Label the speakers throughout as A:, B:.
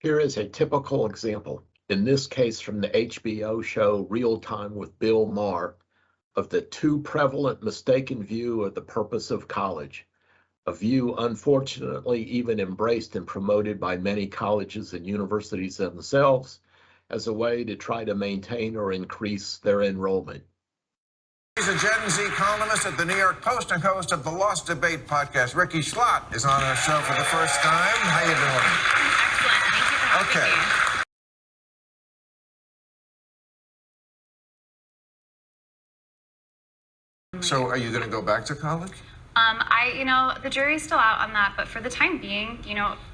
A: Here is a typical example, in this case from the HBO show Real Time with Bill Maher, of the too prevalent mistaken view of the purpose of college, a view unfortunately even embraced and promoted by many colleges and universities themselves as a way to try to maintain or increase their enrollment.
B: He's a Gen Z columnist at the New York Post and host of the Lost Debate podcast. Ricky Schlott is on our show for the first time. How you doing?
C: Excellent. Thank you for having me.
B: So are you going to go back to college?
C: The jury's still out on that, but for the time being,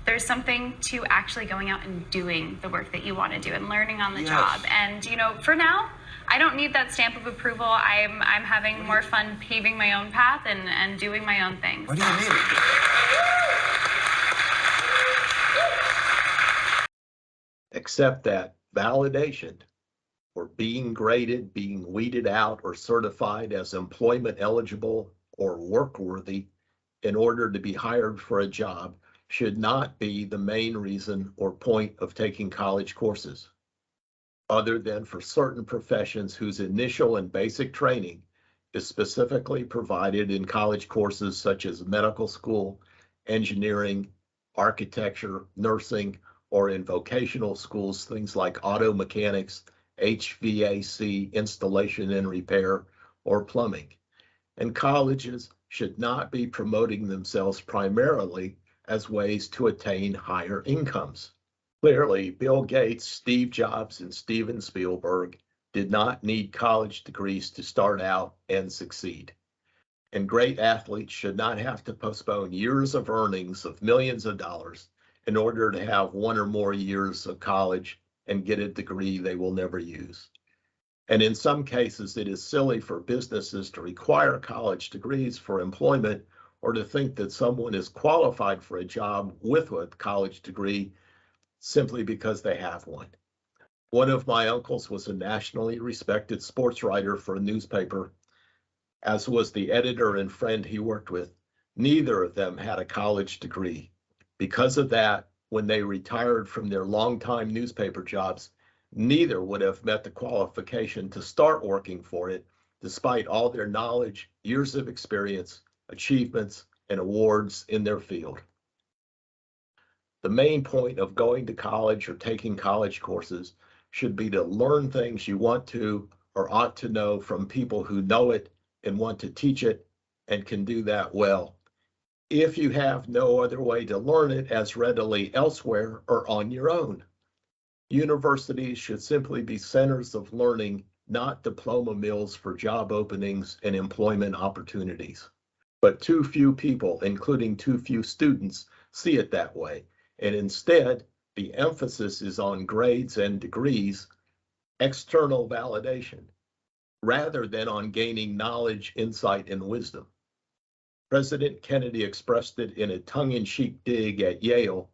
C: there's something to actually going out and doing the work that you want to do and learning on the job. And, for now, I don't need that stamp of approval. I'm having more fun paving my own path and doing my own things.
B: What do you need?
A: Except that validation or being graded, being weeded out or certified as employment eligible or work worthy in order to be hired for a job should not be the main reason or point of taking college courses, other than for certain professions whose initial and basic training is specifically provided in college courses such as medical school, engineering, architecture, nursing, or in vocational schools, things like auto mechanics, HVAC, installation and repair, or plumbing. And colleges should not be promoting themselves primarily as ways to attain higher incomes. Clearly, Bill Gates, Steve Jobs, and Steven Spielberg did not need college degrees to start out and succeed. And great athletes should not have to postpone years of earnings of millions of dollars in order to have one or more years of college and get a degree they will never use. And in some cases, it is silly for businesses to require college degrees for employment or to think that someone is qualified for a job with a college degree simply because they have one. One of my uncles was a nationally respected sports writer for a newspaper, as was the editor and friend he worked with. Neither of them had a college degree. Because of that, when they retired from their longtime newspaper jobs, neither would have met the qualification to start working for it, despite all their knowledge, years of experience, achievements, and awards in their field. The main point of going to college or taking college courses should be to learn things you want to or ought to know from people who know it and want to teach it and can do that well, if you have no other way to learn it as readily elsewhere or on your own. Universities should simply be centers of learning, not diploma mills for job openings and employment opportunities. But too few people, including too few students, see it that way. And instead, the emphasis is on grades and degrees, external validation, rather than on gaining knowledge, insight, and wisdom. President Kennedy expressed it in a tongue-in-cheek dig at Yale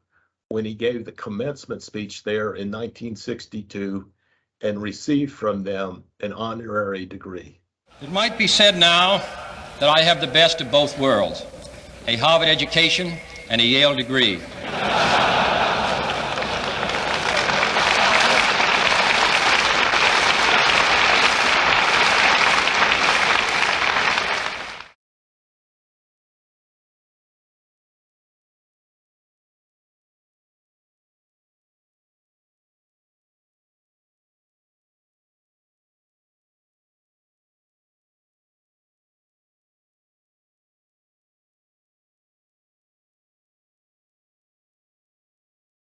A: when he gave the commencement speech there in 1962 and received from them an honorary degree.
D: It might be said now that I have the best of both worlds, a Harvard education and a Yale degree.